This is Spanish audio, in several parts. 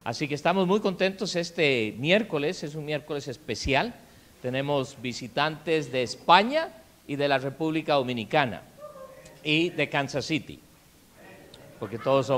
Así que estamos muy contentos este miércoles, es un miércoles especial. Tenemos visitantes de España y de la República Dominicana y de Kansas City, porque todos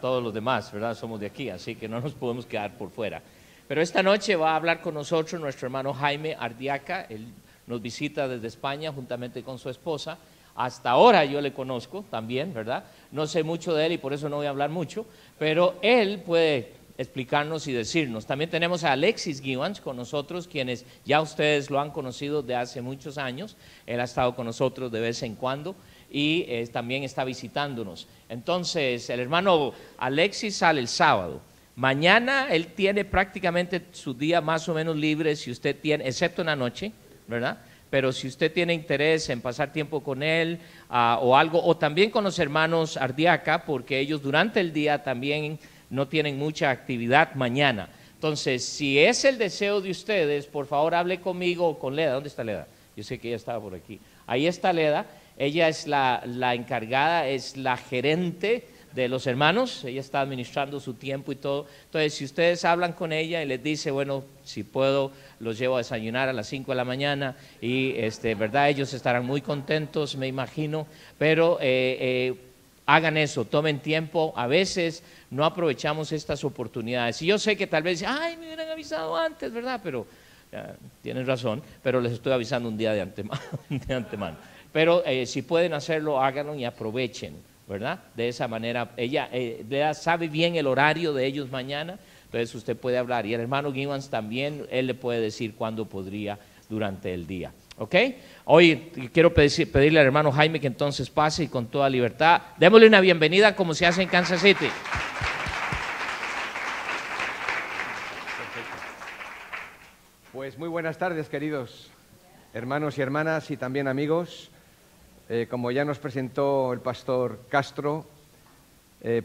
los demás, ¿verdad? Somos de aquí, así que no nos podemos quedar por fuera. Pero esta noche va a hablar con nosotros nuestro hermano Jaime Ardiaca. Él nos visita desde España juntamente con su esposa. Hasta ahora yo le conozco también, ¿verdad? No sé mucho de él y por eso no voy a hablar mucho, pero él puede explicarnos y decirnos. También tenemos a Alexis Guiwans con nosotros, quienes ya ustedes lo han conocido de hace muchos años. Él ha estado con nosotros de vez en cuando y también está visitándonos. Entonces, el hermano Alexis sale el sábado. Mañana él tiene prácticamente su día más o menos libre, si usted tiene, excepto en la noche, ¿verdad? Pero si usted tiene interés en pasar tiempo con él o algo, o también con los hermanos Ardiaca, porque ellos durante el día también no tienen mucha actividad mañana. Entonces, si es el deseo de ustedes, por favor hable conmigo o con Leda. ¿Dónde está Leda? Yo sé que ella estaba por aquí. Ahí está Leda. Ella es la encargada, es la gerente de los hermanos. Ella está administrando su tiempo y todo. Entonces, si ustedes hablan con ella y les dice, bueno, si puedo, los llevo a desayunar a las 5 de la mañana y, ¿verdad? Ellos estarán muy contentos, me imagino, pero hagan eso, tomen tiempo. A veces no aprovechamos estas oportunidades. Y yo sé que tal vez, ay, me hubieran avisado antes, ¿verdad? Pero tienen razón, pero les estoy avisando un día de antemano. Pero si pueden hacerlo, háganlo y aprovechen, ¿verdad? De esa manera, ella sabe bien el horario de ellos mañana, entonces usted puede hablar. Y el hermano Guiwans también, él le puede decir cuándo podría durante el día. ¿Ok? Hoy quiero pedirle al hermano Jaime que entonces pase y con toda libertad. Démosle una bienvenida como se hace en Kansas City. Pues muy buenas tardes, queridos hermanos y hermanas y también amigos. Como ya nos presentó el pastor Castro,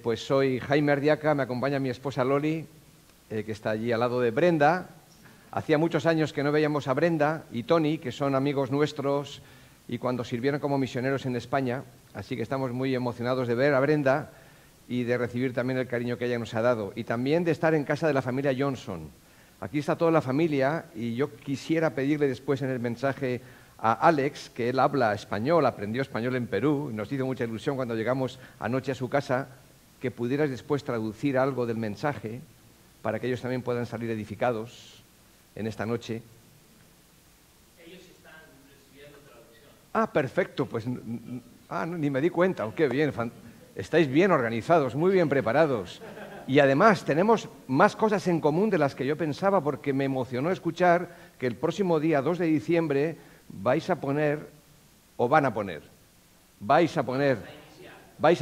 pues soy Jaime Ardiaca, me acompaña mi esposa Loli, que está allí al lado de Brenda. Hacía muchos años que no veíamos a Brenda y Tony, que son amigos nuestros y cuando sirvieron como misioneros en España, así que estamos muy emocionados de ver a Brenda y de recibir también el cariño que ella nos ha dado y también de estar en casa de la familia Johnson. Aquí está toda la familia y yo quisiera pedirle después en el mensaje a Alex, que él habla español, aprendió español en Perú, y nos hizo mucha ilusión cuando llegamos anoche a su casa, que pudieras después traducir algo del mensaje para que ellos también puedan salir edificados en esta noche. Ellos están recibiendo traducción. Ah, perfecto, pues ni me di cuenta. Oh, qué bien, estáis bien organizados, muy bien preparados. Y además tenemos más cosas en común de las que yo pensaba, porque me emocionó escuchar que el próximo día 2 de diciembre vais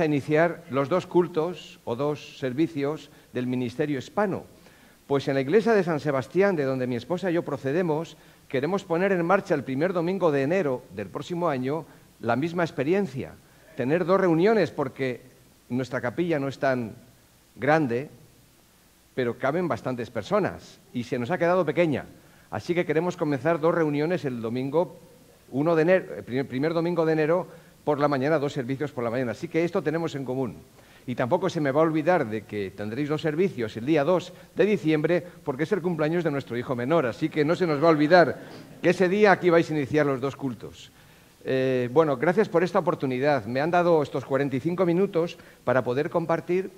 a iniciar los dos cultos o dos servicios del ministerio hispano. Pues en la iglesia de San Sebastián, de donde mi esposa y yo procedemos, queremos poner en marcha el primer domingo de enero del próximo año la misma experiencia. Tener dos reuniones, porque nuestra capilla no es tan grande, pero caben bastantes personas y se nos ha quedado pequeña. Así que queremos comenzar dos reuniones el domingo 1 de enero, el primer domingo de enero por la mañana, dos servicios por la mañana. Así que esto tenemos en común. Y tampoco se me va a olvidar de que tendréis dos servicios el día 2 de diciembre porque es el cumpleaños de nuestro hijo menor. Así que no se nos va a olvidar que ese día aquí vais a iniciar los dos cultos. Bueno, gracias por esta oportunidad. Me han dado estos 45 minutos para poder compartir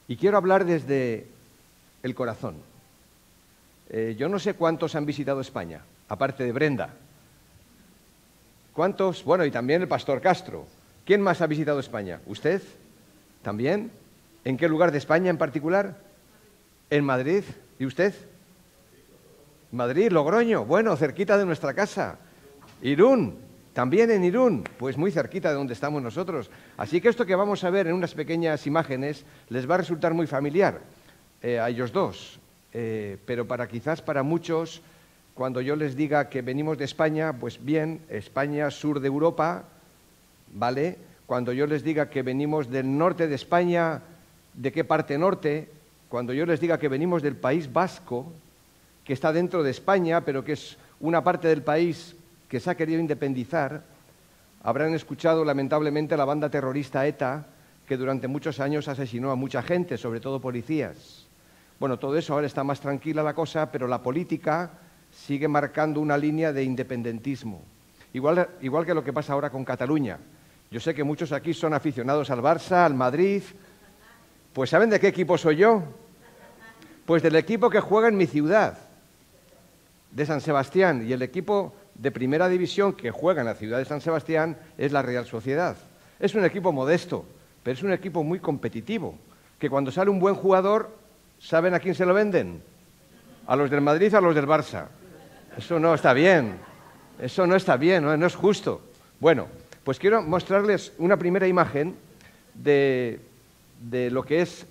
y quiero hablar desde el corazón. Yo no sé cuántos han visitado España, aparte de Brenda. ¿Cuántos? Bueno, y también el pastor Castro. ¿Quién más ha visitado España? ¿Usted? ¿También? ¿En qué lugar de España en particular? ¿En Madrid? ¿Y usted? Madrid, Logroño, bueno, cerquita de nuestra casa. Irún, también en Irún, pues muy cerquita de donde estamos nosotros. Así que esto que vamos a ver en unas pequeñas imágenes les va a resultar muy familiar a ellos dos. Pero quizás para muchos, cuando yo les diga que venimos de España, pues bien, España, sur de Europa, ¿vale? Cuando yo les diga que venimos del norte de España, ¿de qué parte norte? Cuando yo les diga que venimos del País Vasco, que está dentro de España, pero que es una parte del país que se ha querido independizar, habrán escuchado lamentablemente a la banda terrorista ETA, que durante muchos años asesinó a mucha gente, sobre todo policías. Bueno, todo eso ahora está más tranquila la cosa, pero la política sigue marcando una línea de independentismo. Igual que lo que pasa ahora con Cataluña. Yo sé que muchos aquí son aficionados al Barça, al Madrid. Pues ¿saben de qué equipo soy yo? Pues del equipo que juega en mi ciudad, de San Sebastián. Y el equipo de primera división que juega en la ciudad de San Sebastián es la Real Sociedad. Es un equipo modesto, pero es un equipo muy competitivo, que cuando sale un buen jugador, ¿saben a quién se lo venden? A los del Madrid, a los del Barça. Eso no está bien, eso no está bien, no es justo. Bueno, pues quiero mostrarles una primera imagen de lo que es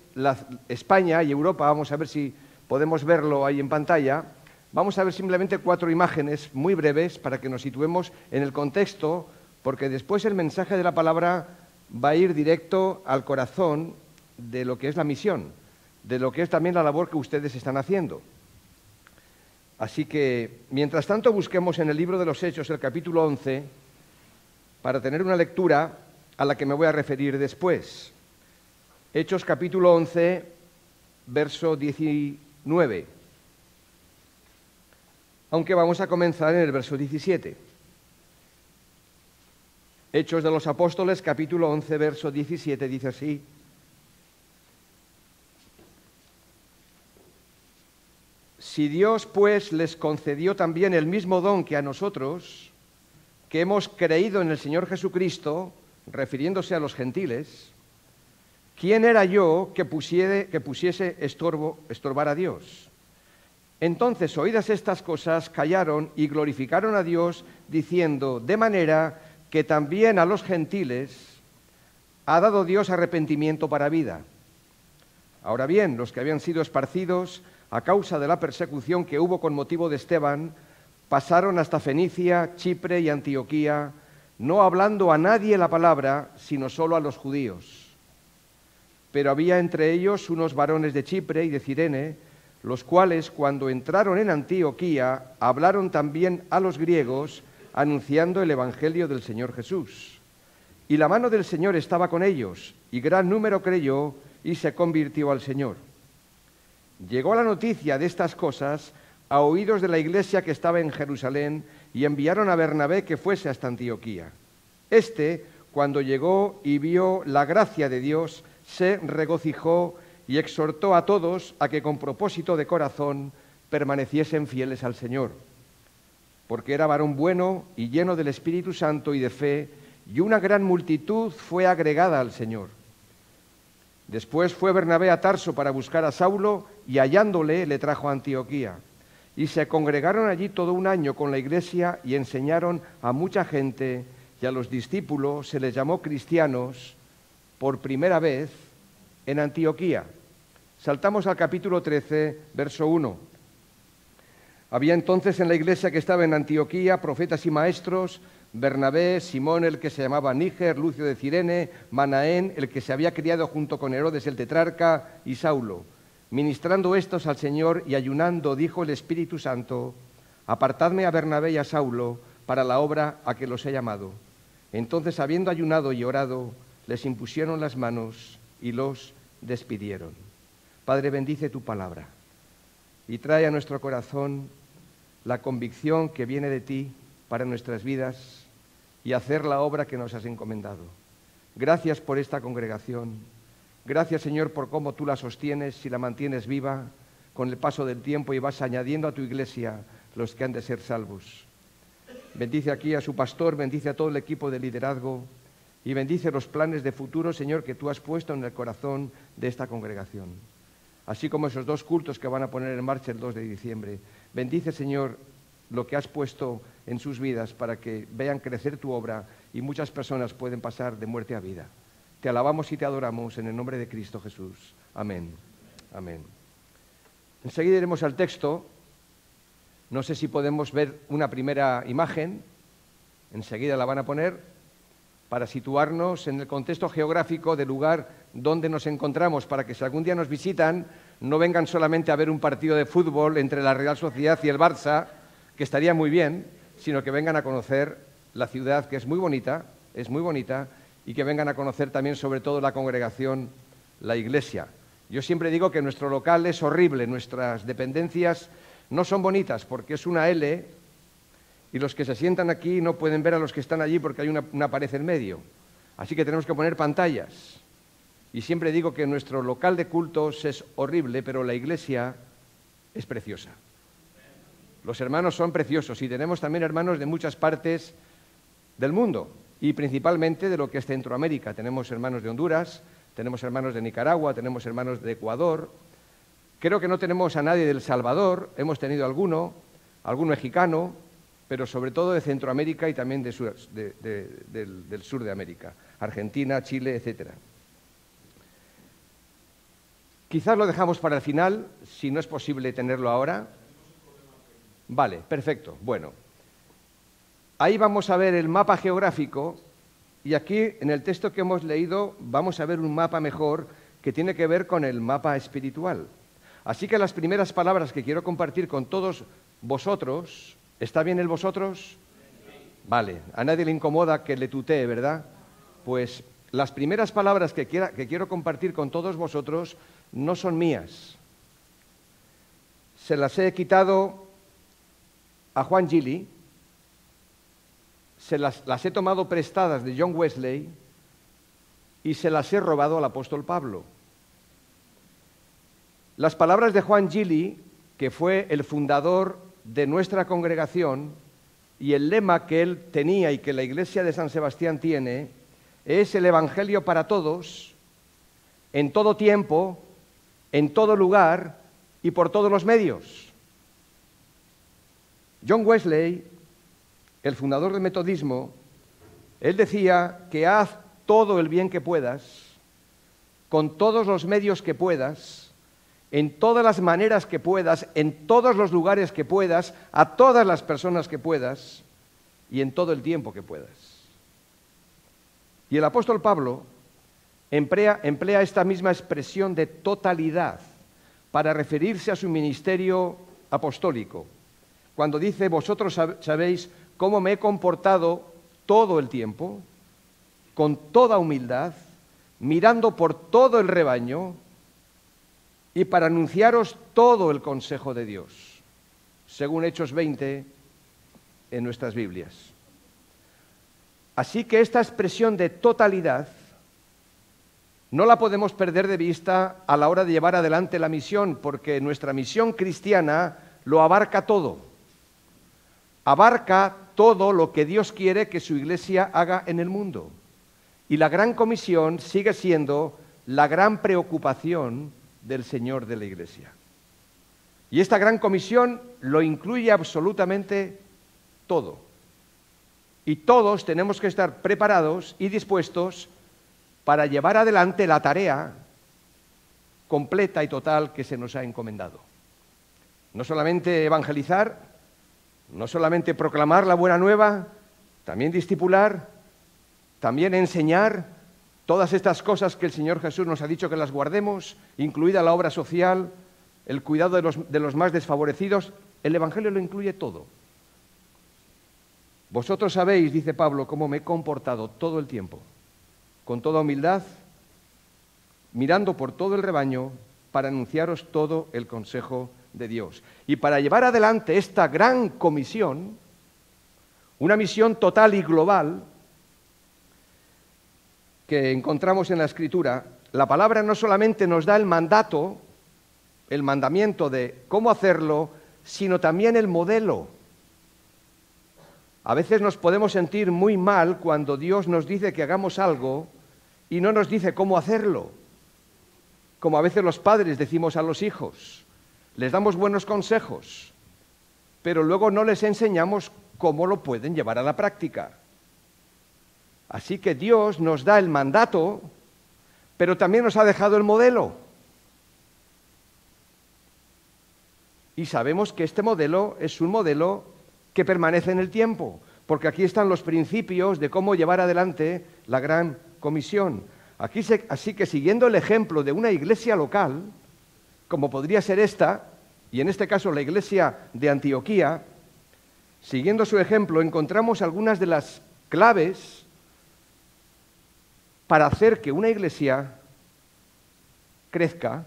España y Europa. Vamos a ver si podemos verlo ahí en pantalla. Vamos a ver simplemente 4 imágenes muy breves para que nos situemos en el contexto, porque después el mensaje de la palabra va a ir directo al corazón de lo que es la misión, de lo que es también la labor que ustedes están haciendo. Así que, mientras tanto, busquemos en el libro de los Hechos, el capítulo 11, para tener una lectura a la que me voy a referir después. Hechos capítulo 11, verso 19. Aunque vamos a comenzar en el verso 17. Hechos de los Apóstoles, capítulo 11, verso 17, dice así: Si Dios, pues, les concedió también el mismo don que a nosotros, que hemos creído en el Señor Jesucristo, refiriéndose a los gentiles, ¿quién era yo que pusiese estorbar a Dios? Entonces, oídas estas cosas, callaron y glorificaron a Dios, diciendo, de manera que también a los gentiles ha dado Dios arrepentimiento para vida. Ahora bien, los que habían sido esparcidos a causa de la persecución que hubo con motivo de Esteban, pasaron hasta Fenicia, Chipre y Antioquía, no hablando a nadie la palabra, sino solo a los judíos. Pero había entre ellos unos varones de Chipre y de Cirene, los cuales, cuando entraron en Antioquía, hablaron también a los griegos, anunciando el Evangelio del Señor Jesús. Y la mano del Señor estaba con ellos, y gran número creyó y se convirtió al Señor. Llegó la noticia de estas cosas a oídos de la iglesia que estaba en Jerusalén, y enviaron a Bernabé que fuese hasta Antioquía. Este, cuando llegó y vio la gracia de Dios, se regocijó y exhortó a todos a que con propósito de corazón permaneciesen fieles al Señor, porque era varón bueno y lleno del Espíritu Santo y de fe, y una gran multitud fue agregada al Señor. Después fue Bernabé a Tarso para buscar a Saulo, y hallándole le trajo a Antioquía. Y se congregaron allí todo un año con la iglesia y enseñaron a mucha gente, y a los discípulos se les llamó cristianos por primera vez en Antioquía. Saltamos al capítulo 13, verso 1. Había entonces en la iglesia que estaba en Antioquía profetas y maestros: Bernabé, Simón, el que se llamaba Níger, Lucio de Cirene, Manaén, el que se había criado junto con Herodes el tetrarca, y Saulo. Ministrando estos al Señor y ayunando, dijo el Espíritu Santo: apartadme a Bernabé y a Saulo para la obra a que los he llamado. Entonces, habiendo ayunado y orado, les impusieron las manos y los despidieron. Padre, bendice tu palabra y trae a nuestro corazón la convicción que viene de ti para nuestras vidas y hacer la obra que nos has encomendado. Gracias por esta congregación. Gracias, Señor, por cómo tú la sostienes y la mantienes viva con el paso del tiempo, y vas añadiendo a tu iglesia los que han de ser salvos. Bendice aquí a su pastor, bendice a todo el equipo de liderazgo y bendice los planes de futuro, Señor, que tú has puesto en el corazón de esta congregación. Así como esos 2 cultos que van a poner en marcha el 2 de diciembre. Bendice, Señor, lo que has puesto en sus vidas para que vean crecer tu obra y muchas personas pueden pasar de muerte a vida. Te alabamos y te adoramos en el nombre de Cristo Jesús. Amén. Amén. Enseguida iremos al texto. No sé si podemos ver una primera imagen. Enseguida la van a poner para situarnos en el contexto geográfico del lugar donde nos encontramos, para que si algún día nos visitan no vengan solamente a ver un partido de fútbol entre la Real Sociedad y el Barça, que estaría muy bien, sino que vengan a conocer la ciudad, que es muy bonita y que vengan a conocer también sobre todo la congregación, la iglesia. Yo siempre digo que nuestro local es horrible, nuestras dependencias no son bonitas porque es una L y los que se sientan aquí no pueden ver a los que están allí porque hay una pared en medio. Así que tenemos que poner pantallas. Y siempre digo que nuestro local de cultos es horrible, pero la iglesia es preciosa. Los hermanos son preciosos y tenemos también hermanos de muchas partes del mundo y principalmente de lo que es Centroamérica. Tenemos hermanos de Honduras, tenemos hermanos de Nicaragua, tenemos hermanos de Ecuador. Creo que no tenemos a nadie del Salvador, hemos tenido algún mexicano, pero sobre todo de Centroamérica y también del sur de América, Argentina, Chile, etcétera. Quizás lo dejamos para el final, si no es posible tenerlo ahora. Vale, perfecto. Bueno, ahí vamos a ver el mapa geográfico y aquí en el texto que hemos leído vamos a ver un mapa mejor que tiene que ver con el mapa espiritual. Así que las primeras palabras que quiero compartir con todos vosotros, ¿está bien el vosotros? Vale, a nadie le incomoda que le tutee, ¿verdad? Pues las primeras palabras que quiero compartir con todos vosotros no son mías. Se las he quitado a Juan Gili, las he tomado prestadas de John Wesley y se las he robado al apóstol Pablo. Las palabras de Juan Gili, que fue el fundador de nuestra congregación, y el lema que él tenía y que la iglesia de San Sebastián tiene, es el Evangelio para todos, en todo tiempo, en todo lugar y por todos los medios. John Wesley, el fundador del metodismo, él decía que haz todo el bien que puedas, con todos los medios que puedas, en todas las maneras que puedas, en todos los lugares que puedas, a todas las personas que puedas y en todo el tiempo que puedas. Y el apóstol Pablo emplea esta misma expresión de totalidad para referirse a su ministerio apostólico, cuando dice: vosotros sabéis cómo me he comportado todo el tiempo, con toda humildad, mirando por todo el rebaño y para anunciaros todo el consejo de Dios, según Hechos 20 en nuestras Biblias. Así que esta expresión de totalidad no la podemos perder de vista a la hora de llevar adelante la misión, porque nuestra misión cristiana lo abarca todo. Abarca todo lo que Dios quiere que su iglesia haga en el mundo. Y la gran comisión sigue siendo la gran preocupación del Señor de la iglesia. Y esta gran comisión lo incluye absolutamente todo. Y todos tenemos que estar preparados y dispuestos para llevar adelante la tarea completa y total que se nos ha encomendado. No solamente evangelizar, no solamente proclamar la buena nueva, también discipular, también enseñar todas estas cosas que el Señor Jesús nos ha dicho que las guardemos, incluida la obra social, el cuidado de los más desfavorecidos. El Evangelio lo incluye todo. Vosotros sabéis, dice Pablo, cómo me he comportado todo el tiempo, con toda humildad, mirando por todo el rebaño para anunciaros todo el consejo de Dios. Y para llevar adelante esta gran comisión, una misión total y global que encontramos en la Escritura, la palabra no solamente nos da el mandato, el mandamiento de cómo hacerlo, sino también el modelo. A veces nos podemos sentir muy mal cuando Dios nos dice que hagamos algo y no nos dice cómo hacerlo. Como a veces los padres decimos a los hijos, les damos buenos consejos, pero luego no les enseñamos cómo lo pueden llevar a la práctica. Así que Dios nos da el mandato, pero también nos ha dejado el modelo. Y sabemos que este modelo es un modelo que permanece en el tiempo, porque aquí están los principios de cómo llevar adelante la gran comisión. Así que siguiendo el ejemplo de una iglesia local, como podría ser esta, y en este caso la iglesia de Antioquía, siguiendo su ejemplo encontramos algunas de las claves para hacer que una iglesia crezca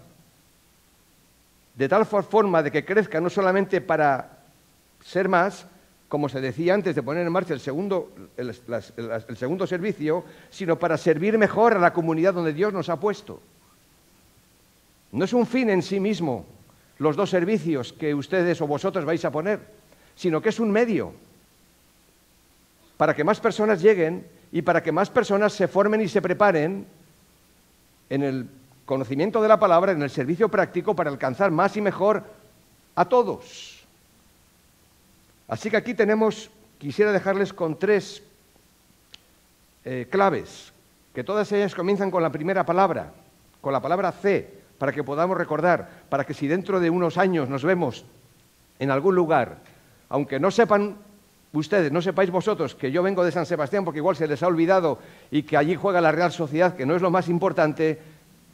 de tal forma de que crezca no solamente para ser más, como se decía antes de poner en marcha el segundo servicio, sino para servir mejor a la comunidad donde Dios nos ha puesto. No es un fin en sí mismo los dos servicios que ustedes o vosotros vais a poner, sino que es un medio para que más personas lleguen y para que más personas se formen y se preparen en el conocimiento de la palabra, en el servicio práctico, para alcanzar más y mejor a todos. Así que aquí quisiera dejarles con tres claves, que todas ellas comienzan con la primera palabra, con la palabra C, para que podamos recordar, para que si dentro de unos años nos vemos en algún lugar, aunque no sepan ustedes, no sepáis vosotros que yo vengo de San Sebastián, porque igual se les ha olvidado y que allí juega la Real Sociedad, que no es lo más importante,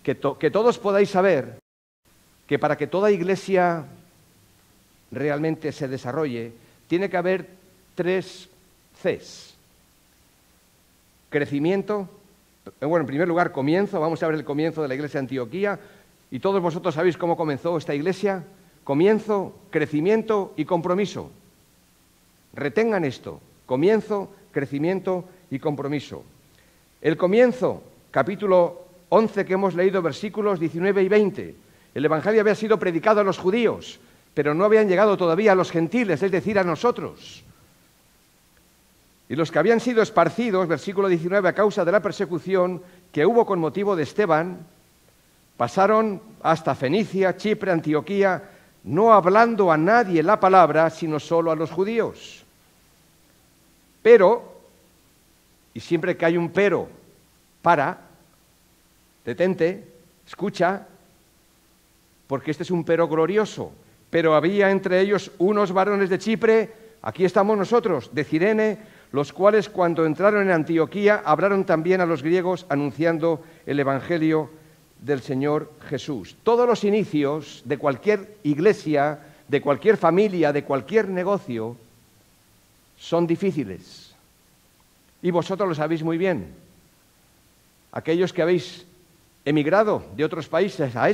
que todos podáis saber que para que toda iglesia realmente se desarrolle, tiene que haber tres Cs. Crecimiento, bueno, en primer lugar, comienzo. Vamos a ver el comienzo de la iglesia de Antioquía, y todos vosotros sabéis cómo comenzó esta iglesia. Comienzo, crecimiento y compromiso. Retengan esto: comienzo, crecimiento y compromiso. El comienzo, capítulo 11 que hemos leído, versículos 19 y 20. El Evangelio había sido predicado a los judíos, pero no habían llegado todavía a los gentiles, es decir, a nosotros. Y los que habían sido esparcidos, versículo 19, a causa de la persecución que hubo con motivo de Esteban, pasaron hasta Fenicia, Chipre, Antioquía, no hablando a nadie la palabra, sino solo a los judíos. Pero, y siempre que hay un pero, detente, escucha, porque este es un pero glorioso. Pero había entre ellos unos varones de Chipre, aquí estamos nosotros, de Cirene, los cuales cuando entraron en Antioquía hablaron también a los griegos anunciando el Evangelio del Señor Jesús. Todos los inicios de cualquier iglesia, de cualquier familia, de cualquier negocio, son difíciles. Y vosotros lo sabéis muy bien. Aquellos que habéis emigrado de otros países a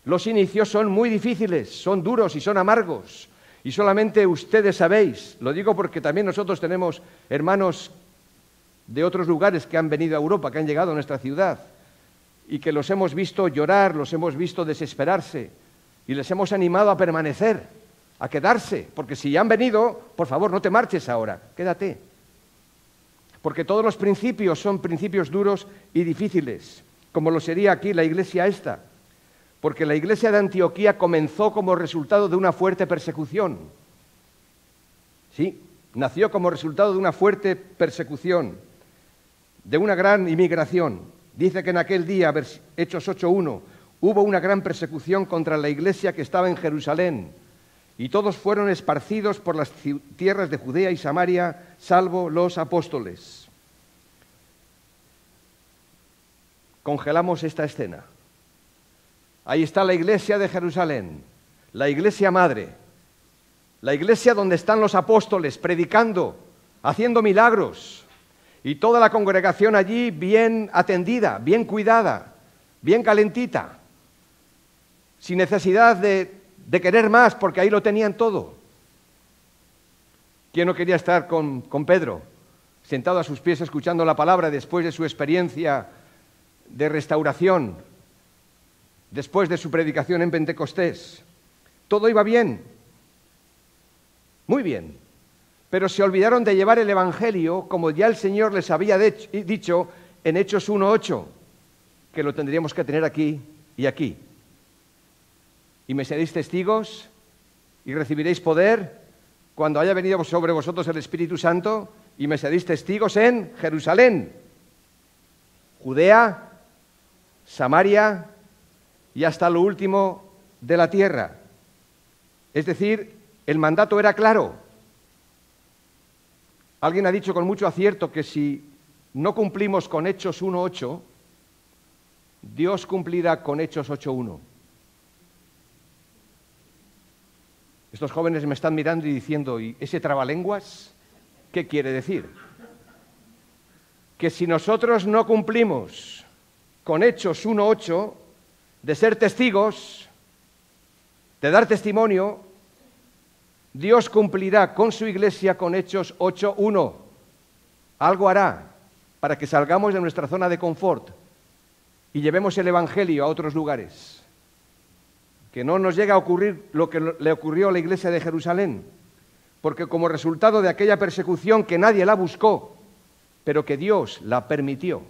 los inicios son muy difíciles, son duros y son amargos. Y solamente ustedes sabéis, lo digo porque también nosotros tenemos hermanos de otros lugares que han venido a Europa, que han llegado a nuestra ciudad, y que los hemos visto llorar, los hemos visto desesperarse, y les hemos animado a permanecer, a quedarse, porque si ya han venido, por favor, no te marches ahora, quédate. Porque todos los principios son principios duros y difíciles, como lo sería aquí la iglesia esta. Porque la iglesia de Antioquía comenzó como resultado de una fuerte persecución. Sí, nació como resultado de una fuerte persecución, de una gran inmigración. Dice que en aquel día, Hechos 8:1, hubo una gran persecución contra la iglesia que estaba en Jerusalén, y todos fueron esparcidos por las tierras de Judea y Samaria, salvo los apóstoles. Congelamos esta escena. Ahí está la iglesia de Jerusalén, la iglesia madre, la iglesia donde están los apóstoles predicando, haciendo milagros, y toda la congregación allí bien atendida, bien cuidada, bien calentita, sin necesidad de querer más, porque ahí lo tenían todo. ¿Quién no quería estar con Pedro, sentado a sus pies escuchando la palabra después de su experiencia de restauración, después de su predicación en Pentecostés? Todo iba bien, muy bien, pero se olvidaron de llevar el Evangelio como ya el Señor les había dicho en Hechos 1:8, que lo tendríamos que tener aquí y aquí. Y me seréis testigos y recibiréis poder cuando haya venido sobre vosotros el Espíritu Santo, y me seréis testigos en Jerusalén, Judea, Samaria y hasta lo último de la tierra. Es decir, el mandato era claro. Alguien ha dicho con mucho acierto que si no cumplimos con Hechos 1:8, Dios cumplirá con Hechos 8:1. Estos jóvenes me están mirando y diciendo, ¿y ese trabalenguas qué quiere decir? que si nosotros no cumplimos con Hechos 1:8, de ser testigos, de dar testimonio, Dios cumplirá con su iglesia con Hechos 8:1. Algo hará para que salgamos de nuestra zona de confort y llevemos el Evangelio a otros lugares. Que no nos llegue a ocurrir lo que le ocurrió a la iglesia de Jerusalén, porque como resultado de aquella persecución que nadie la buscó, pero que Dios la permitió,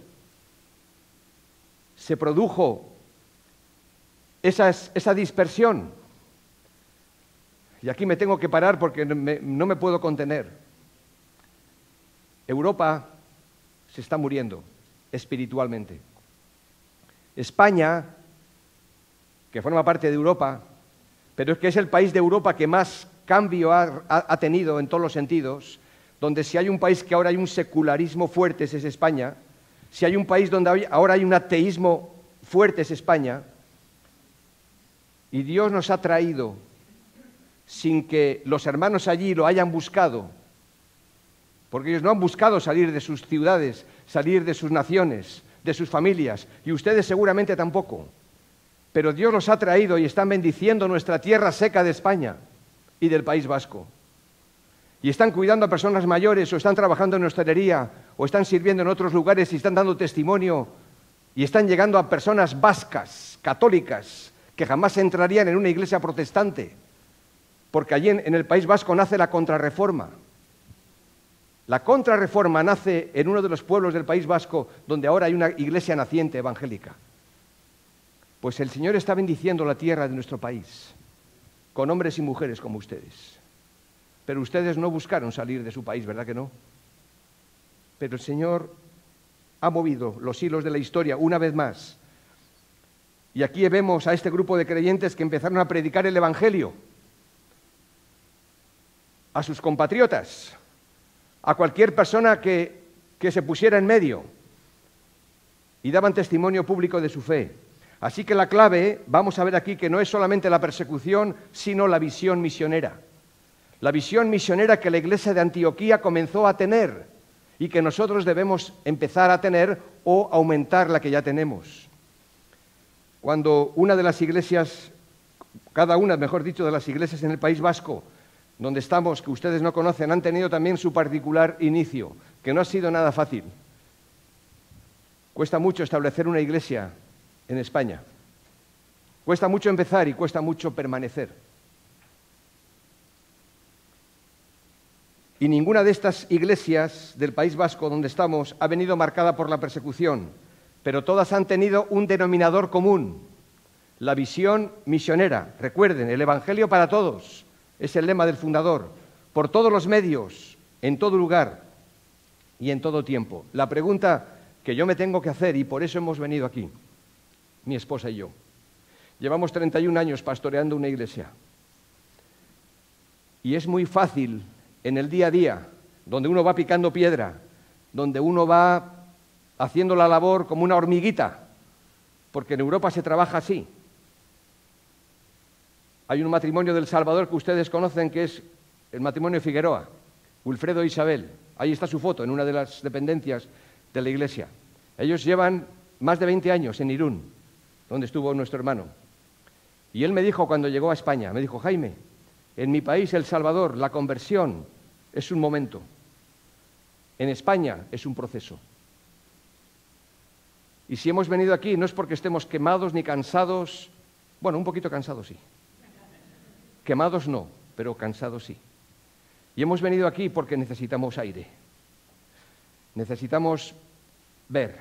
se produjo esa dispersión. Y aquí me tengo que parar porque no me puedo contener. Europa se está muriendo espiritualmente. España, que forma parte de Europa, pero es que es el país de Europa que más cambio ha tenido en todos los sentidos, donde si hay un país que ahora hay un secularismo fuerte es España, si hay un país donde ahora hay un ateísmo fuerte es España, y Dios nos ha traído sin que los hermanos allí lo hayan buscado, porque ellos no han buscado salir de sus ciudades, salir de sus naciones, de sus familias, y ustedes seguramente tampoco. Pero Dios los ha traído y están bendiciendo nuestra tierra seca de España y del País Vasco. Y están cuidando a personas mayores, o están trabajando en hostelería, o están sirviendo en otros lugares y están dando testimonio, y están llegando a personas vascas, católicas, que jamás entrarían en una iglesia protestante, porque allí en el País Vasco nace la Contrarreforma. La Contrarreforma nace en uno de los pueblos del País Vasco, donde ahora hay una iglesia naciente evangélica. Pues el Señor está bendiciendo la tierra de nuestro país, con hombres y mujeres como ustedes. Pero ustedes no buscaron salir de su país, ¿verdad que no? Pero el Señor ha movido los hilos de la historia una vez más. Y aquí vemos a este grupo de creyentes que empezaron a predicar el Evangelio a sus compatriotas, a cualquier persona que se pusiera en medio, y daban testimonio público de su fe. Así que la clave, vamos a ver aquí, que no es solamente la persecución, sino la visión misionera. La visión misionera que la iglesia de Antioquía comenzó a tener y que nosotros debemos empezar a tener o aumentar la que ya tenemos. Cuando una de las iglesias, cada una, mejor dicho, de las iglesias en el País Vasco, donde estamos, que ustedes no conocen, han tenido también su particular inicio, que no ha sido nada fácil. Cuesta mucho establecer una iglesia en España. Cuesta mucho empezar y cuesta mucho permanecer. Y ninguna de estas iglesias del País Vasco donde estamos ha venido marcada por la persecución, pero todas han tenido un denominador común, la visión misionera. Recuerden, el Evangelio para todos es el lema del fundador, por todos los medios, en todo lugar y en todo tiempo. La pregunta que yo me tengo que hacer, y por eso hemos venido aquí, mi esposa y yo, llevamos 31 años pastoreando una iglesia, y es muy fácil en el día a día, donde uno va picando piedra, donde uno va haciendo la labor como una hormiguita, porque en Europa se trabaja así. Hay un matrimonio del Salvador que ustedes conocen, que es el matrimonio Figueroa, Wilfredo e Isabel. Ahí está su foto, en una de las dependencias de la iglesia. Ellos llevan más de 20 años en Irún, donde estuvo nuestro hermano. Y él me dijo cuando llegó a España, me dijo: Jaime, en mi país, El Salvador, la conversión es un momento. En España es un proceso. Y si hemos venido aquí no es porque estemos quemados ni cansados, bueno, un poquito cansados sí. Quemados no, pero cansados sí. Y hemos venido aquí porque necesitamos aire. Necesitamos veros.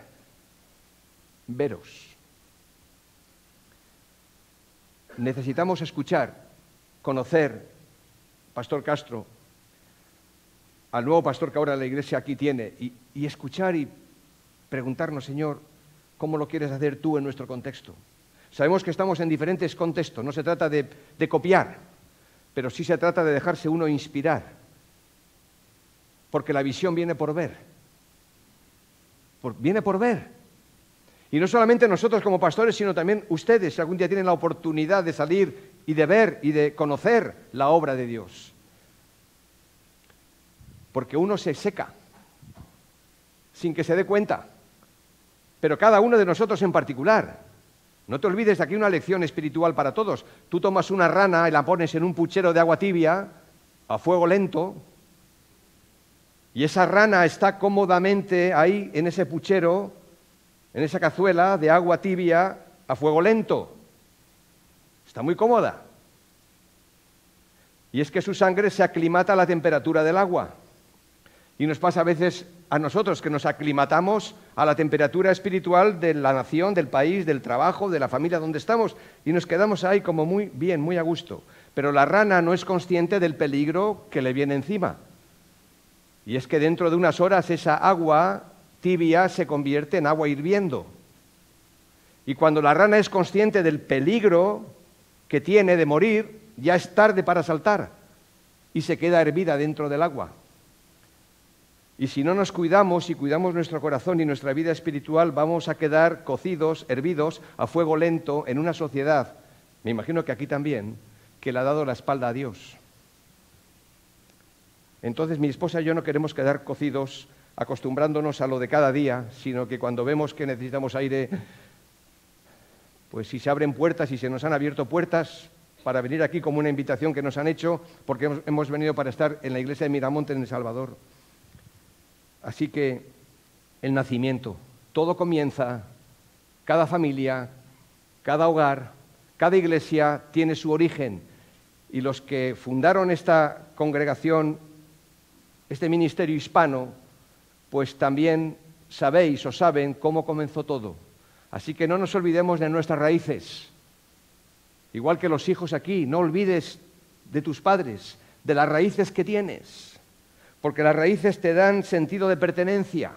Necesitamos escuchar, conocer, Pastor Castro, al nuevo pastor que ahora la iglesia aquí tiene, y escuchar y preguntarnos: Señor, ¿cómo lo quieres hacer tú en nuestro contexto? Sabemos que estamos en diferentes contextos, no se trata de copiar, pero sí se trata de dejarse uno inspirar, porque la visión viene por ver. Viene por ver. Y no solamente nosotros como pastores, sino también ustedes, si algún día tienen la oportunidad de salir y de ver y de conocer la obra de Dios. Porque uno se seca, sin que se dé cuenta. Pero cada uno de nosotros en particular. No te olvides de aquí una lección espiritual para todos. Tú tomas una rana y la pones en un puchero de agua tibia, a fuego lento, y esa rana está cómodamente ahí en ese puchero, en esa cazuela de agua tibia, a fuego lento. Está muy cómoda. Y es que su sangre se aclimata a la temperatura del agua. Y nos pasa a veces a nosotros que nos aclimatamos a la temperatura espiritual de la nación, del país, del trabajo, de la familia donde estamos, y nos quedamos ahí como muy bien, muy a gusto. Pero la rana no es consciente del peligro que le viene encima. Y es que dentro de unas horas esa agua tibia se convierte en agua hirviendo. Y cuando la rana es consciente del peligro que tiene de morir, ya es tarde para saltar y se queda hervida dentro del agua. Y si no nos cuidamos y cuidamos nuestro corazón y nuestra vida espiritual, vamos a quedar cocidos, hervidos a fuego lento en una sociedad, me imagino que aquí también, que le ha dado la espalda a Dios. Entonces mi esposa y yo no queremos quedar cocidos acostumbrándonos a lo de cada día, sino que cuando vemos que necesitamos aire, pues si se abren puertas y se nos han abierto puertas para venir aquí como una invitación que nos han hecho, porque hemos venido para estar en la iglesia de Miramonte en El Salvador. Así que el nacimiento, todo comienza, cada familia, cada hogar, cada iglesia tiene su origen. Y los que fundaron esta congregación, este ministerio hispano, pues también sabéis o saben cómo comenzó todo. Así que no nos olvidemos de nuestras raíces. Igual que los hijos aquí, no olvides de tus padres, de las raíces que tienes. Porque las raíces te dan sentido de pertenencia,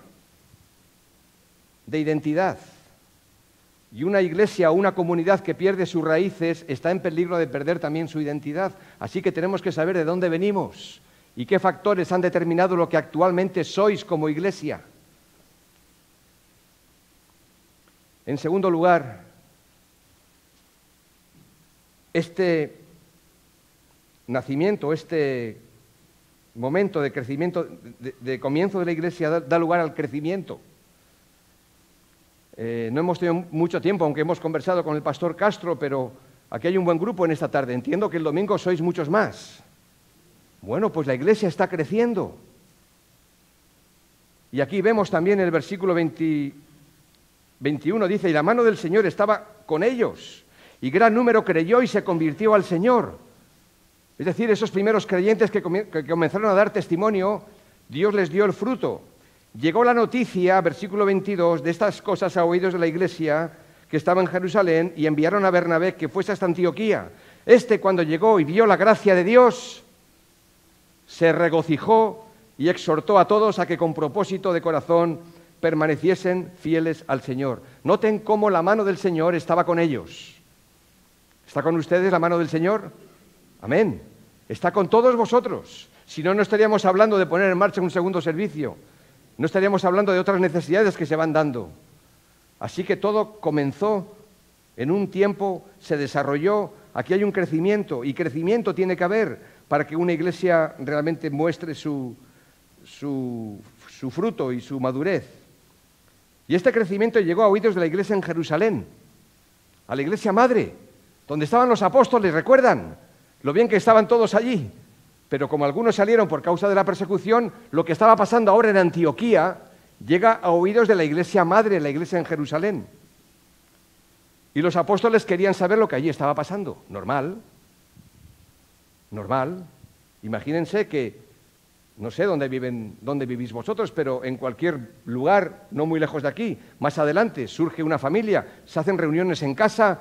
de identidad. Y una iglesia o una comunidad que pierde sus raíces está en peligro de perder también su identidad. Así que tenemos que saber de dónde venimos y qué factores han determinado lo que actualmente sois como iglesia. En segundo lugar, este nacimiento, este momento de crecimiento, de comienzo de la iglesia da lugar al crecimiento. No hemos tenido mucho tiempo, aunque hemos conversado con el pastor Castro, pero aquí hay un buen grupo en esta tarde. Entiendo que el domingo sois muchos más. Bueno, pues la iglesia está creciendo. Y aquí vemos también el versículo 21, dice, y la mano del Señor estaba con ellos, y gran número creyó y se convirtió al Señor. Es decir, esos primeros creyentes que comenzaron a dar testimonio, Dios les dio el fruto. Llegó la noticia, versículo 22, de estas cosas a oídos de la iglesia que estaba en Jerusalén y enviaron a Bernabé que fuese hasta Antioquía. Cuando llegó y vio la gracia de Dios, se regocijó y exhortó a todos a que con propósito de corazón permaneciesen fieles al Señor. Noten cómo la mano del Señor estaba con ellos. ¿Está con ustedes la mano del Señor? Amén. Está con todos vosotros. Si no, no estaríamos hablando de poner en marcha un segundo servicio. No estaríamos hablando de otras necesidades que se van dando. Así que todo comenzó en un tiempo, se desarrolló. Aquí hay un crecimiento, y crecimiento tiene que haber para que una iglesia realmente muestre su fruto y su madurez. Y este crecimiento llegó a oídos de la iglesia en Jerusalén, a la iglesia madre, donde estaban los apóstoles, ¿recuerdan? Lo bien que estaban todos allí, pero como algunos salieron por causa de la persecución, lo que estaba pasando ahora en Antioquía llega a oídos de la iglesia madre, la iglesia en Jerusalén. Y los apóstoles querían saber lo que allí estaba pasando. Normal. Imagínense que, no sé dónde vivís vosotros, pero en cualquier lugar, no muy lejos de aquí, más adelante, surge una familia, se hacen reuniones en casa,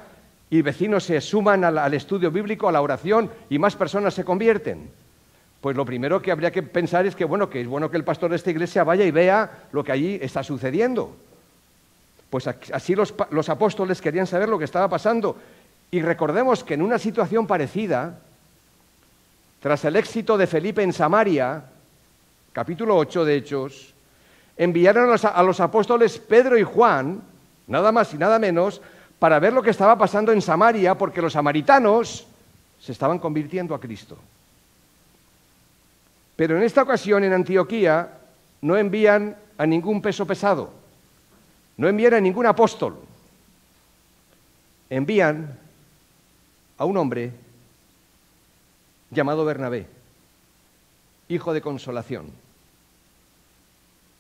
y vecinos se suman al estudio bíblico, a la oración, y más personas se convierten. Pues lo primero que habría que pensar es que es bueno que el pastor de esta iglesia vaya y vea lo que allí está sucediendo. Pues así los apóstoles querían saber lo que estaba pasando. Y recordemos que en una situación parecida, tras el éxito de Felipe en Samaria, capítulo 8 de Hechos, enviaron a los apóstoles Pedro y Juan, nada más y nada menos, para ver lo que estaba pasando en Samaria, porque los samaritanos se estaban convirtiendo a Cristo. Pero en esta ocasión, en Antioquía, no envían a ningún peso pesado, no envían a ningún apóstol, envían a un hombre llamado Bernabé, hijo de consolación,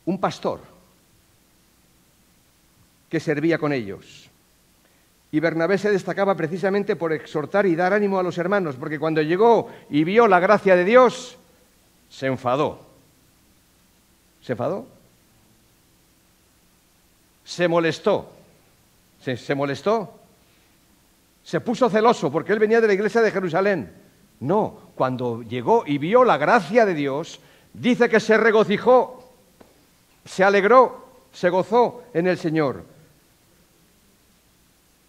un pastor que servía con ellos. Y Bernabé se destacaba precisamente por exhortar y dar ánimo a los hermanos, porque cuando llegó y vio la gracia de Dios, se enfadó. ¿Se enfadó? Se molestó. ¿Se molestó? Se puso celoso porque él venía de la iglesia de Jerusalén. No, cuando llegó y vio la gracia de Dios, dice que se regocijó, se alegró, se gozó en el Señor.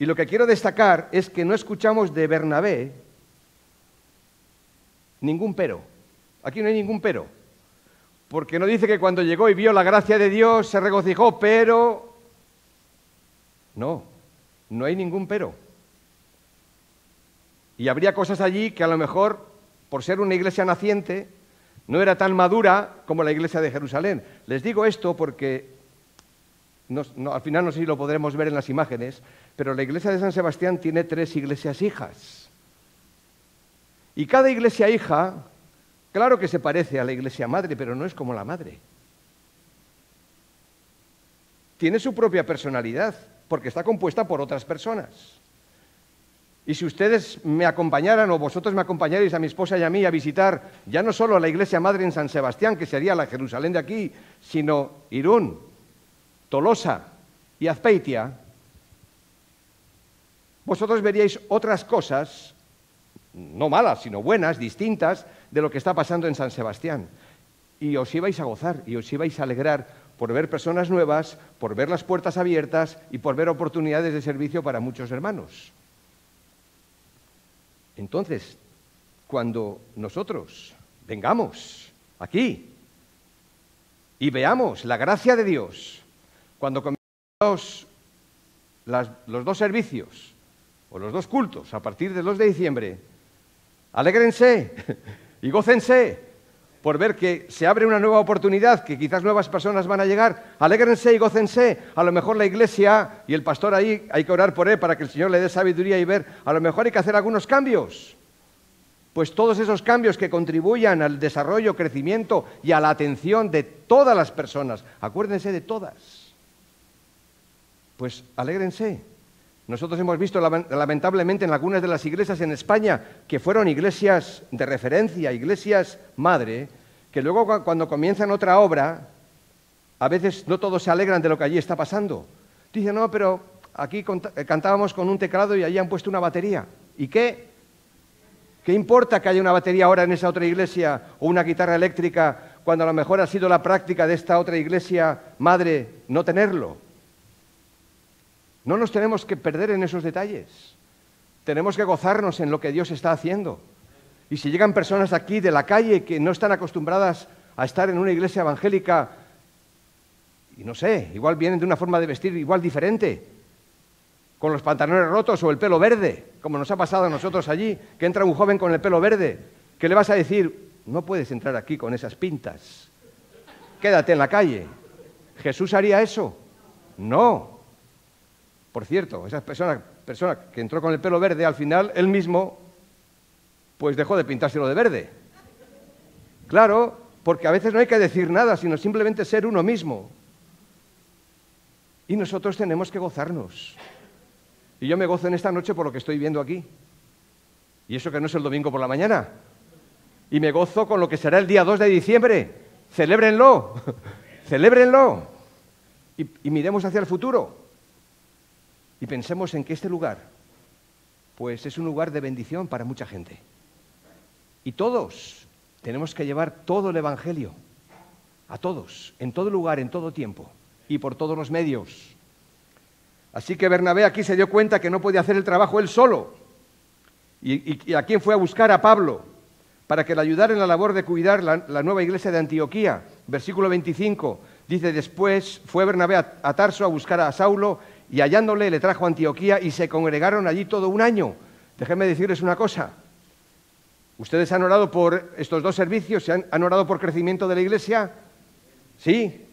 Y lo que quiero destacar es que no escuchamos de Bernabé ningún pero. Aquí no hay ningún pero. Porque no dice que cuando llegó y vio la gracia de Dios se regocijó, pero... No, no hay ningún pero. Y habría cosas allí que a lo mejor, por ser una iglesia naciente, no era tan madura como la iglesia de Jerusalén. Les digo esto porque al final no sé si lo podremos ver en las imágenes, pero la iglesia de San Sebastián tiene 3 iglesias hijas. Y cada iglesia hija, claro que se parece a la iglesia madre, pero no es como la madre. Tiene su propia personalidad, porque está compuesta por otras personas. Y si ustedes me acompañaran o vosotros me acompañarais a mi esposa y a mí a visitar ya no solo la iglesia madre en San Sebastián, que sería la Jerusalén de aquí, sino Irún, Tolosa y Azpeitia, vosotros veríais otras cosas, no malas, sino buenas, distintas, de lo que está pasando en San Sebastián. Y os ibais a gozar, y os ibais a alegrar por ver personas nuevas, por ver las puertas abiertas y por ver oportunidades de servicio para muchos hermanos. Entonces, cuando nosotros vengamos aquí y veamos la gracia de Dios, cuando comenzamos los 2 servicios o los 2 cultos a partir del 2 de diciembre, alégrense y gócense por ver que se abre una nueva oportunidad, que quizás nuevas personas van a llegar. Alégrense y gócense. A lo mejor la iglesia y el pastor ahí, hay que orar por él para que el Señor le dé sabiduría y ver. A lo mejor hay que hacer algunos cambios. Pues todos esos cambios que contribuyan al desarrollo, crecimiento y a la atención de todas las personas. Acuérdense de todas. Pues alégrense. Nosotros hemos visto lamentablemente en algunas de las iglesias en España que fueron iglesias de referencia, iglesias madre, que luego cuando comienzan otra obra, a veces no todos se alegran de lo que allí está pasando. Dicen, no, pero aquí cantábamos con un teclado y allí han puesto una batería. ¿Y qué? ¿Qué importa que haya una batería ahora en esa otra iglesia o una guitarra eléctrica cuando a lo mejor ha sido la práctica de esta otra iglesia madre no tenerlo? No nos tenemos que perder en esos detalles. Tenemos que gozarnos en lo que Dios está haciendo. Y si llegan personas aquí de la calle que no están acostumbradas a estar en una iglesia evangélica, y no sé, igual vienen de una forma de vestir igual diferente, con los pantalones rotos o el pelo verde, como nos ha pasado a nosotros allí, que entra un joven con el pelo verde, ¿qué le vas a decir? No puedes entrar aquí con esas pintas. Quédate en la calle. ¿Jesús haría eso? No. Por cierto, esa persona que entró con el pelo verde, al final, él mismo, pues dejó de pintárselo de verde. Claro, porque a veces no hay que decir nada, sino simplemente ser uno mismo. Y nosotros tenemos que gozarnos. Y yo me gozo en esta noche por lo que estoy viendo aquí. Y eso que no es el domingo por la mañana. Y me gozo con lo que será el día 2 de diciembre. ¡Celébrenlo! ¡Celébrenlo! Y miremos hacia el futuro. Y pensemos en que este lugar, pues es un lugar de bendición para mucha gente. Y todos tenemos que llevar todo el Evangelio, a todos, en todo lugar, en todo tiempo, y por todos los medios. Así que Bernabé aquí se dio cuenta que no podía hacer el trabajo él solo. ¿Y a quién fue a buscar? A Pablo, para que le ayudara en la labor de cuidar la nueva iglesia de Antioquía. Versículo 25, dice, después fue Bernabé a Tarso a buscar a Saulo, y hallándole le trajo a Antioquía y se congregaron allí todo un año. Déjenme decirles una cosa. ¿Ustedes han orado por estos 2 servicios? ¿Han orado por crecimiento de la iglesia? Sí.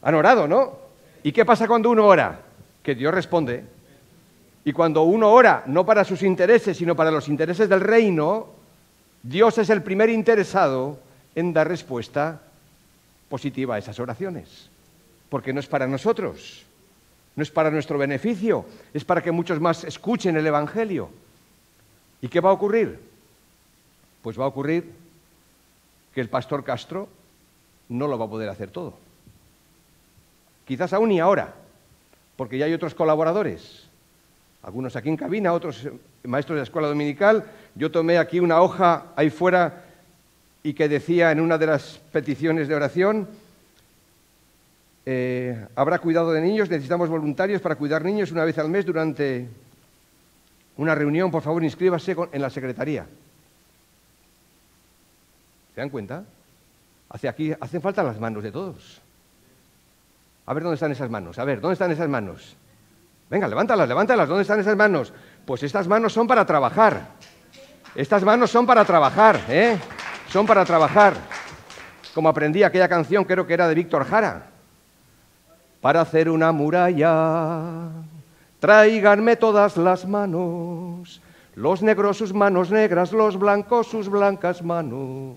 Han orado, ¿no? ¿Y qué pasa cuando uno ora? Que Dios responde. Y cuando uno ora, no para sus intereses, sino para los intereses del reino, Dios es el primer interesado en dar respuesta positiva a esas oraciones. Porque no es para nosotros, no es para nuestro beneficio, es para que muchos más escuchen el Evangelio. ¿Y qué va a ocurrir? Pues va a ocurrir que el pastor Castro no lo va a poder hacer todo. Quizás aún y ahora, porque ya hay otros colaboradores, algunos aquí en cabina, otros maestros de la escuela dominical. Yo tomé aquí una hoja ahí fuera y que decía en una de las peticiones de oración, habrá cuidado de niños, necesitamos voluntarios para cuidar niños una vez al mes durante una reunión, por favor inscríbase en la secretaría. ¿Se dan cuenta? Hacen falta las manos de todos. A ver, ¿dónde están esas manos? A ver, ¿dónde están esas manos? Venga, levántalas, levántalas. ¿Dónde están esas manos? Pues estas manos son para trabajar. Estas manos son para trabajar, ¿eh? Son para trabajar. Como aprendí aquella canción, creo que era de Víctor Jara. Para hacer una muralla, tráiganme todas las manos. Los negros sus manos negras, los blancos sus blancas manos.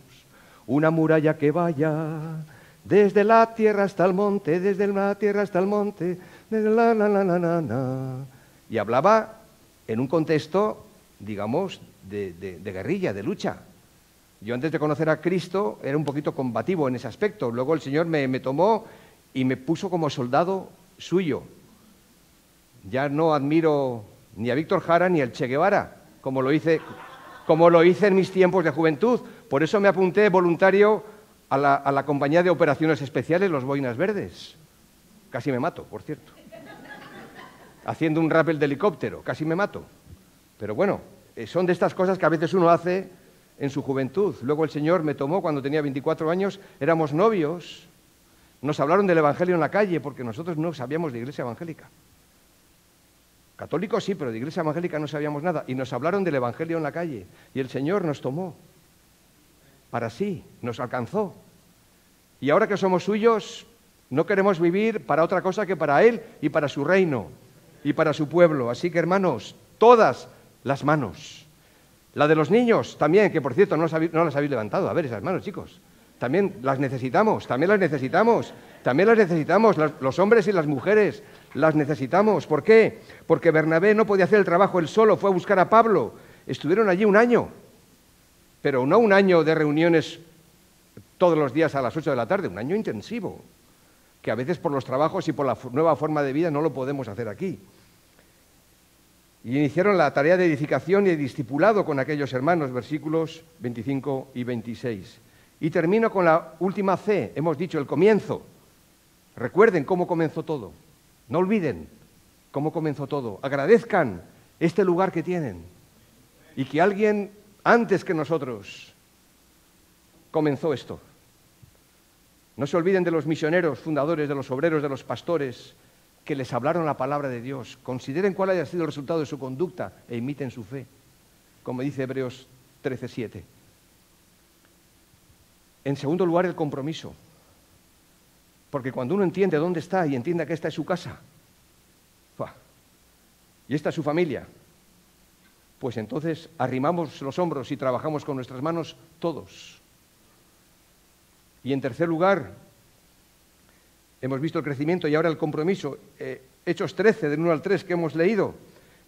Una muralla que vaya desde la tierra hasta el monte, desde la tierra hasta el monte, desde la. Y hablaba en un contexto, digamos, de guerrilla, de lucha. Yo antes de conocer a Cristo era un poquito combativo en ese aspecto. Luego el Señor me tomó y me puso como soldado suyo. Ya no admiro ni a Víctor Jara ni al Che Guevara, como lo hice en mis tiempos de juventud. Por eso me apunté voluntario a la compañía de operaciones especiales, los Boinas Verdes. Casi me mato, por cierto. Haciendo un rappel de helicóptero, casi me mato. Pero bueno, son de estas cosas que a veces uno hace en su juventud. Luego el Señor me tomó cuando tenía 24 años, éramos novios, nos hablaron del Evangelio en la calle, porque nosotros no sabíamos de iglesia evangélica. Católicos sí, pero de iglesia evangélica no sabíamos nada. Y nos hablaron del Evangelio en la calle. Y el Señor nos tomó para sí, nos alcanzó. Y ahora que somos suyos, no queremos vivir para otra cosa que para Él y para su reino y para su pueblo. Así que, hermanos, todas las manos. La de los niños también, que por cierto no las habéis levantado. A ver, esas manos, chicos. También las necesitamos, también las necesitamos. También las necesitamos, los hombres y las mujeres las necesitamos. ¿Por qué? Porque Bernabé no podía hacer el trabajo él solo, fue a buscar a Pablo. Estuvieron allí un año, pero no un año de reuniones todos los días a las 8 de la tarde, un año intensivo, que a veces por los trabajos y por la nueva forma de vida no lo podemos hacer aquí. Y iniciaron la tarea de edificación y de discipulado con aquellos hermanos, versículos 25 y 26. Y termino con la última C, hemos dicho el comienzo. Recuerden cómo comenzó todo. No olviden cómo comenzó todo. Agradezcan este lugar que tienen. Y que alguien antes que nosotros comenzó esto. No se olviden de los misioneros, fundadores, de los obreros, de los pastores, que les hablaron la palabra de Dios. Consideren cuál haya sido el resultado de su conducta e imiten su fe, como dice Hebreos 13:7. En segundo lugar, el compromiso. Porque cuando uno entiende dónde está y entiende que esta es su casa, y esta es su familia, pues entonces arrimamos los hombros y trabajamos con nuestras manos todos. Y en tercer lugar, hemos visto el crecimiento y ahora el compromiso. Hechos 13, del 1 al 3, que hemos leído,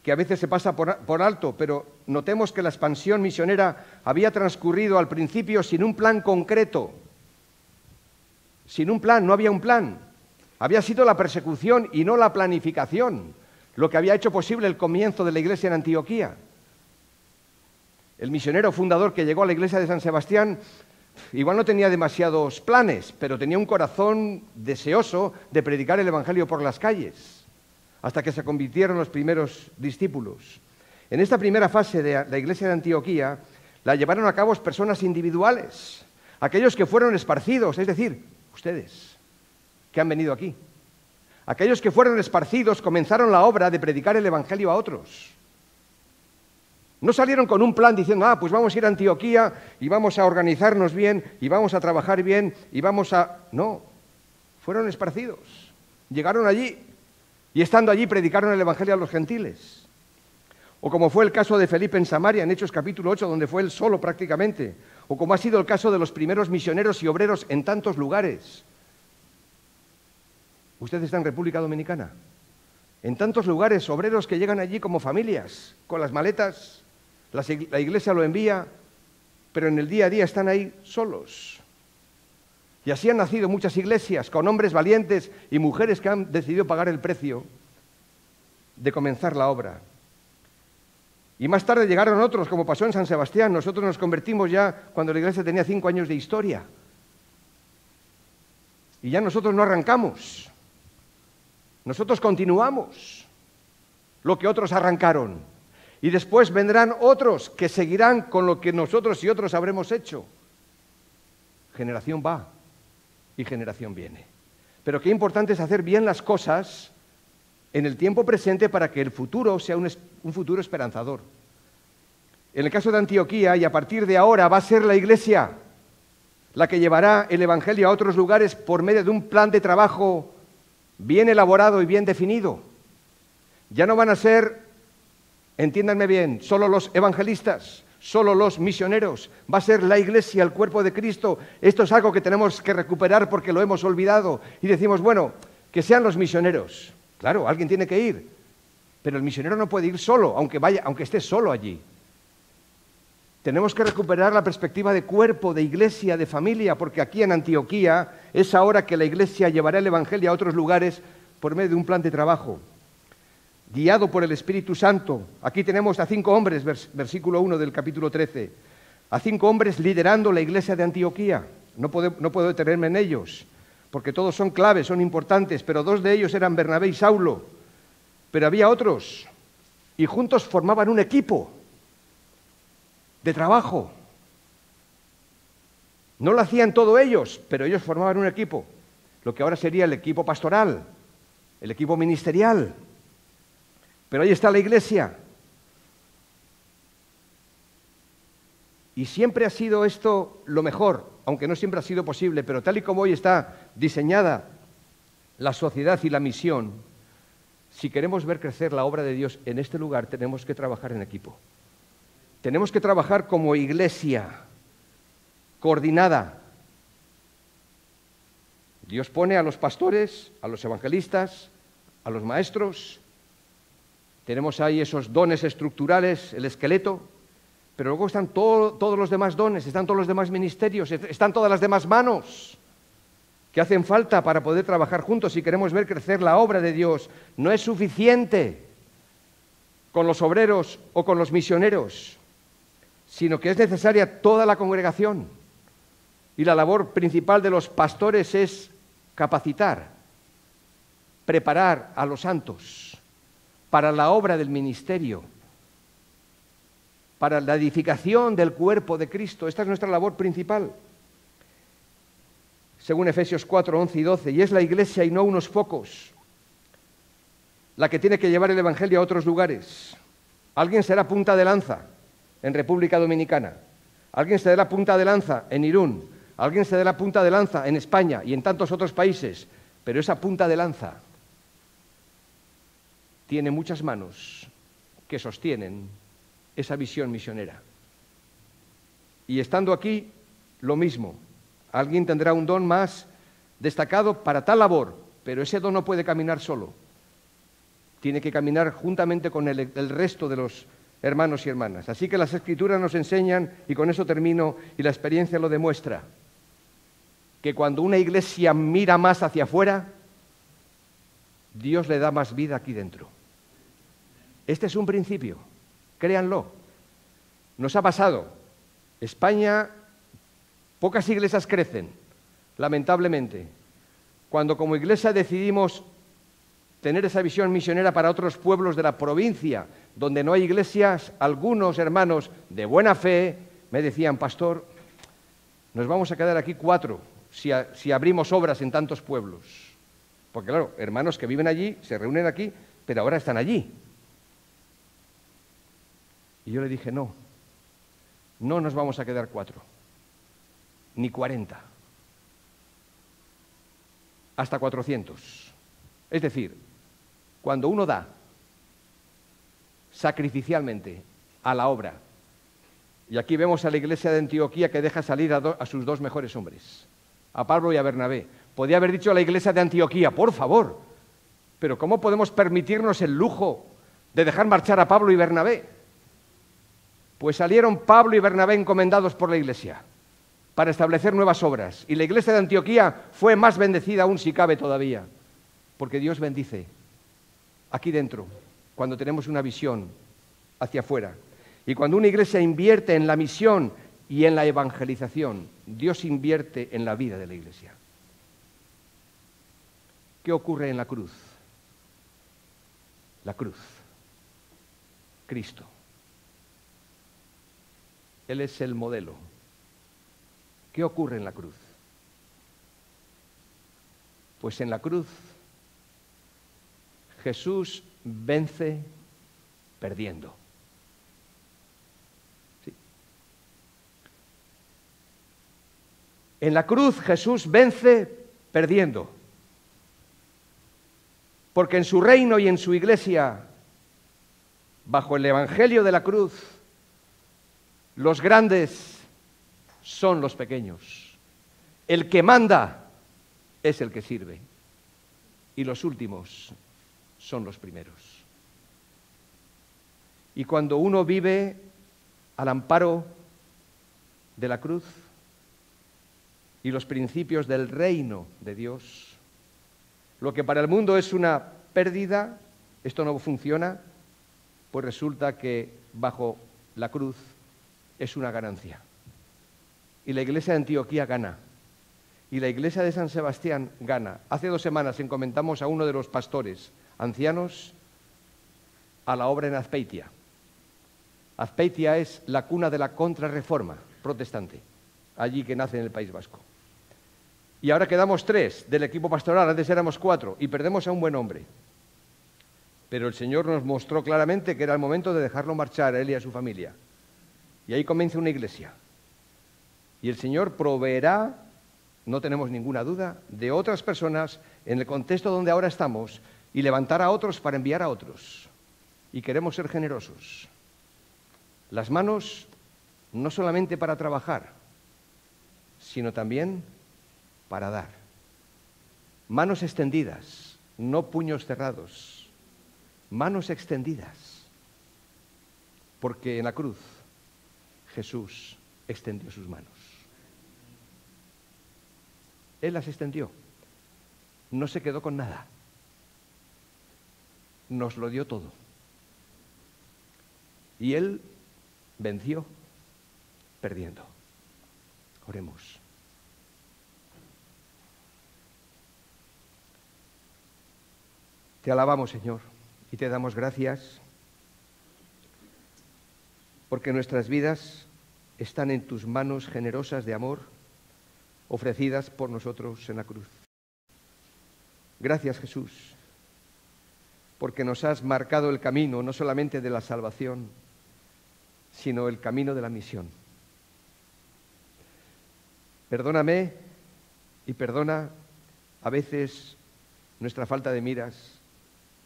que a veces se pasa por alto, pero notemos que la expansión misionera había transcurrido al principio sin un plan concreto. Sin un plan, no había un plan. Había sido la persecución y no la planificación lo que había hecho posible el comienzo de la iglesia en Antioquía. El misionero fundador que llegó a la iglesia de San Sebastián igual no tenía demasiados planes, pero tenía un corazón deseoso de predicar el Evangelio por las calles, hasta que se convirtieron los primeros discípulos. En esta primera fase de la iglesia de Antioquía la llevaron a cabo personas individuales, aquellos que fueron esparcidos, es decir, ustedes, que han venido aquí. Aquellos que fueron esparcidos comenzaron la obra de predicar el Evangelio a otros. No salieron con un plan diciendo, pues vamos a ir a Antioquía y vamos a organizarnos bien y vamos a trabajar bien y vamos a... No, fueron esparcidos. Llegaron allí y estando allí predicaron el Evangelio a los gentiles. O como fue el caso de Felipe en Samaria, en Hechos capítulo 8, donde fue él solo prácticamente. O como ha sido el caso de los primeros misioneros y obreros en tantos lugares. Usted está en República Dominicana. En tantos lugares, obreros que llegan allí como familias, con las maletas, la iglesia lo envía, pero en el día a día están ahí solos. Y así han nacido muchas iglesias, con hombres valientes y mujeres que han decidido pagar el precio de comenzar la obra. Y más tarde llegaron otros, como pasó en San Sebastián. Nosotros nos convertimos ya cuando la iglesia tenía 5 años de historia. Y ya nosotros no arrancamos. Nosotros continuamos lo que otros arrancaron. Y después vendrán otros que seguirán con lo que nosotros y otros habremos hecho. Generación va y generación viene. Pero qué importante es hacer bien las cosas en el tiempo presente para que el futuro sea un futuro esperanzador. En el caso de Antioquía, y a partir de ahora va a ser la iglesia la que llevará el Evangelio a otros lugares por medio de un plan de trabajo bien elaborado y bien definido. Ya no van a ser, entiéndanme bien, solo los evangelistas, solo los misioneros. Va a ser la iglesia, el cuerpo de Cristo. Esto es algo que tenemos que recuperar porque lo hemos olvidado. Y decimos, bueno, que sean los misioneros. Claro, alguien tiene que ir, pero el misionero no puede ir solo, aunque esté solo allí. Tenemos que recuperar la perspectiva de cuerpo, de iglesia, de familia, porque aquí en Antioquía es ahora que la iglesia llevará el Evangelio a otros lugares por medio de un plan de trabajo, guiado por el Espíritu Santo. Aquí tenemos a 5 hombres, versículo 1 del capítulo 13, a 5 hombres liderando la iglesia de Antioquía. No puedo detenerme en ellos, porque todos son claves, son importantes, pero 2 de ellos eran Bernabé y Saulo. Pero había otros, y juntos formaban un equipo de trabajo. No lo hacían todos ellos, pero ellos formaban un equipo, lo que ahora sería el equipo pastoral, el equipo ministerial. Pero ahí está la iglesia. Y siempre ha sido esto lo mejor, aunque no siempre ha sido posible, pero tal y como hoy está diseñada la sociedad y la misión, si queremos ver crecer la obra de Dios en este lugar, tenemos que trabajar en equipo. Tenemos que trabajar como iglesia, coordinada. Dios pone a los pastores, a los evangelistas, a los maestros. Tenemos ahí esos dones estructurales, el esqueleto, pero luego están todos los demás dones, están todos los demás ministerios, están todas las demás manos que hacen falta para poder trabajar juntos si queremos ver crecer la obra de Dios. No es suficiente con los obreros o con los misioneros, sino que es necesaria toda la congregación. Y la labor principal de los pastores es capacitar, preparar a los santos para la obra del ministerio, para la edificación del cuerpo de Cristo. Esta es nuestra labor principal. Según Efesios 4, 11 y 12, y es la iglesia y no unos pocos la que tiene que llevar el Evangelio a otros lugares. Alguien será punta de lanza en República Dominicana, alguien se dé la punta de lanza en Irún, alguien se dé la punta de lanza en España y en tantos otros países, pero esa punta de lanza tiene muchas manos que sostienen esa visión misionera. Y estando aquí, lo mismo. Alguien tendrá un don más destacado para tal labor, pero ese don no puede caminar solo. Tiene que caminar juntamente con el resto de los hermanos y hermanas. Así que las Escrituras nos enseñan, y con eso termino, y la experiencia lo demuestra, que cuando una iglesia mira más hacia afuera, Dios le da más vida aquí dentro. Este es un principio, créanlo. Nos ha pasado. España, pocas iglesias crecen, lamentablemente. Cuando como iglesia decidimos tener esa visión misionera para otros pueblos de la provincia, donde no hay iglesias, algunos hermanos de buena fe me decían, pastor, nos vamos a quedar aquí 4 si abrimos obras en tantos pueblos. Porque claro, hermanos que viven allí, se reúnen aquí, pero ahora están allí. Y yo le dije, no nos vamos a quedar 4, ni 40. hasta 400. Es decir, cuando uno da sacrificialmente a la obra, y aquí vemos a la iglesia de Antioquía que deja salir a sus dos mejores hombres, a Pablo y a Bernabé. Podía haber dicho a la iglesia de Antioquía, por favor, pero ¿cómo podemos permitirnos el lujo de dejar marchar a Pablo y Bernabé? Pues salieron Pablo y Bernabé encomendados por la iglesia para establecer nuevas obras. Y la iglesia de Antioquía fue más bendecida aún, si cabe todavía, porque Dios bendice aquí dentro, cuando tenemos una visión hacia afuera. Y cuando una iglesia invierte en la misión y en la evangelización, Dios invierte en la vida de la iglesia. ¿Qué ocurre en la cruz? La cruz. Cristo. Él es el modelo. ¿Qué ocurre en la cruz? Pues en la cruz Jesús vence perdiendo. Sí. En la cruz Jesús vence perdiendo. Porque en su reino y en su iglesia, bajo el evangelio de la cruz, los grandes son los pequeños. El que manda es el que sirve. Y los últimos son los primeros. Y cuando uno vive al amparo de la cruz y los principios del reino de Dios, lo que para el mundo es una pérdida, esto no funciona, pues resulta que bajo la cruz es una ganancia. Y la iglesia de Antioquía gana. Y la iglesia de San Sebastián gana. Hace 2 semanas encomendamos a uno de los pastores ancianos a la obra en Azpeitia. Azpeitia es la cuna de la contrarreforma protestante, allí que nace en el País Vasco. Y ahora quedamos 3 del equipo pastoral, antes éramos 4, y perdemos a un buen hombre. Pero el Señor nos mostró claramente que era el momento de dejarlo marchar a él y a su familia. Y ahí comienza una iglesia. Y el Señor proveerá, no tenemos ninguna duda, de otras personas en el contexto donde ahora estamos y levantar a otros para enviar a otros. Y queremos ser generosos. Las manos no solamente para trabajar, sino también para dar. Manos extendidas, no puños cerrados. Manos extendidas. Porque en la cruz Jesús extendió sus manos. Él las extendió. No se quedó con nada. Nos lo dio todo. Y Él venció perdiendo. Oremos. Te alabamos, Señor, y te damos gracias porque nuestras vidas están en tus manos generosas de amor, ofrecidas por nosotros en la cruz. Gracias, Jesús, porque nos has marcado el camino, no solamente de la salvación, sino el camino de la misión. Perdóname y perdona a veces nuestra falta de miras,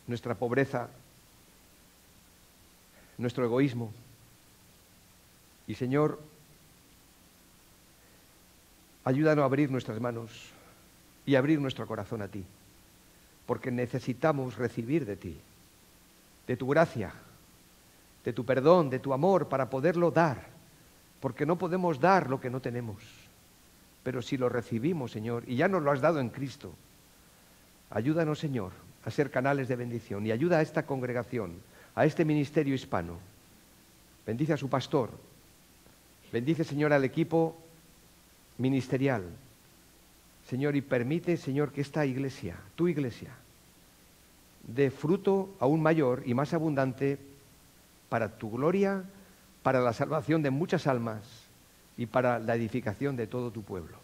nuestra pobreza, nuestro egoísmo. Y Señor, ayúdanos a abrir nuestras manos y abrir nuestro corazón a ti, porque necesitamos recibir de ti, de tu gracia, de tu perdón, de tu amor, para poderlo dar, porque no podemos dar lo que no tenemos. Pero si lo recibimos, Señor, y ya nos lo has dado en Cristo, ayúdanos, Señor, a ser canales de bendición y ayuda a esta congregación, a este ministerio hispano. Bendice a su pastor, bendice, Señor, al equipo ministerial, Señor, y permite, Señor, que esta iglesia, tu iglesia, dé fruto aún mayor y más abundante para tu gloria, para la salvación de muchas almas y para la edificación de todo tu pueblo.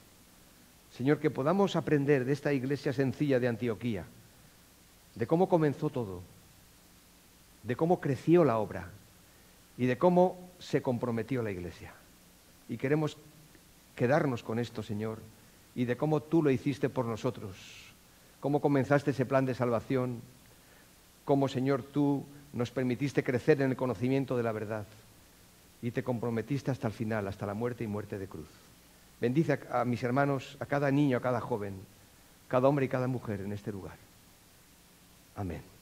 Señor, que podamos aprender de esta iglesia sencilla de Antioquía, de cómo comenzó todo, de cómo creció la obra y de cómo se comprometió la iglesia. Y queremos quedarnos con esto, Señor, y de cómo tú lo hiciste por nosotros, cómo comenzaste ese plan de salvación, cómo, Señor, tú nos permitiste crecer en el conocimiento de la verdad y te comprometiste hasta el final, hasta la muerte y muerte de cruz. Bendice a mis hermanos, a cada niño, a cada joven, cada hombre y cada mujer en este lugar. Amén.